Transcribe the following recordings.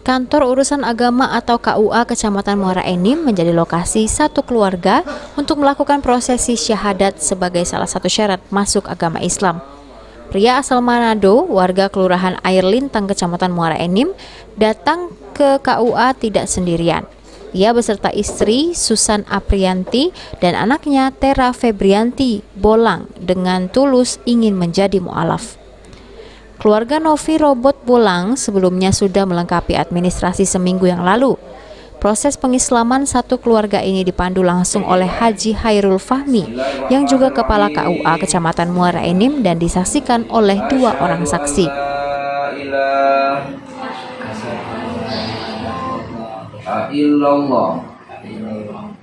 Kantor Urusan Agama atau KUA Kecamatan Muara Enim menjadi lokasi satu keluarga untuk melakukan prosesi syahadat sebagai salah satu syarat masuk agama Islam. Pria asal Manado, warga Kelurahan Air Lintang, Kecamatan Muara Enim, datang ke KUA tidak sendirian. Ia beserta istri Susan Aprianti dan anaknya Tera Febrianti Bolang dengan tulus ingin menjadi mu'alaf. Keluarga Novi Robot Bolang sebelumnya sudah melengkapi administrasi seminggu yang lalu. Proses pengislaman satu keluarga ini dipandu langsung oleh Haji Hairul Fahmi yang juga Kepala KUA Kecamatan Muara Enim dan disaksikan oleh 2 orang saksi.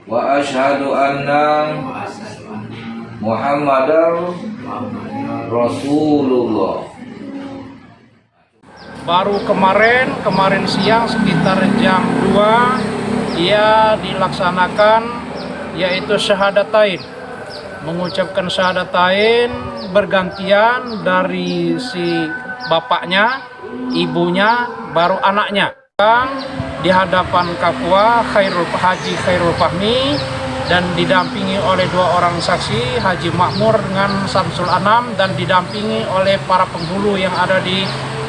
Wa asyhadu anna Muhammadar Rasulullah. Baru kemarin siang sekitar jam 2 ia dilaksanakan yaitu syahadatain. Mengucapkan syahadatain bergantian dari si bapaknya, ibunya, baru anaknya. Di hadapan Kapua Haji Hairul Fahmi dan didampingi oleh 2 orang saksi, Haji Makmur dengan Samsul Anam, dan didampingi oleh para penghulu yang ada di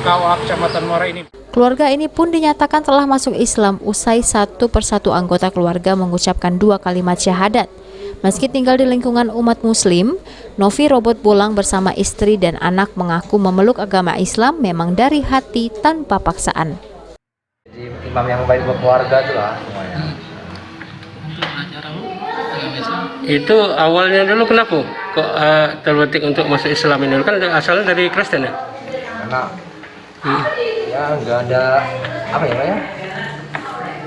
KUA Kecamatan Muara Enim. Keluarga ini pun dinyatakan telah masuk Islam usai satu persatu anggota keluarga mengucapkan 2 kalimat syahadat. Meski tinggal di lingkungan umat muslim, Novi Robot Bolang bersama istri dan anak mengaku memeluk agama Islam memang dari hati tanpa paksaan. Jadi imam yang baik buat keluarga itu lah semuanya. Itu awalnya dulu kenapa kok terbetik untuk masuk Islam ini? Kan asalnya dari Kristen ya? Karena ya nggak ada apa ya,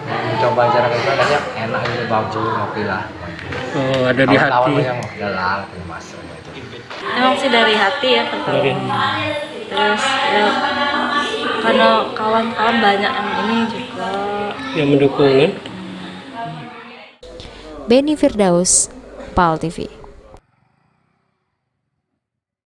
mencoba cara kayak banyak enak gitu, baju ngopi lah. Oh, ada di hati. Yang udah masuk itu. Emang sih dari hati ya pertama. Terus ya, karena kawan-kawan banyak yang ini juga yang mendukung kan. Beni Firdaus, PAL TV.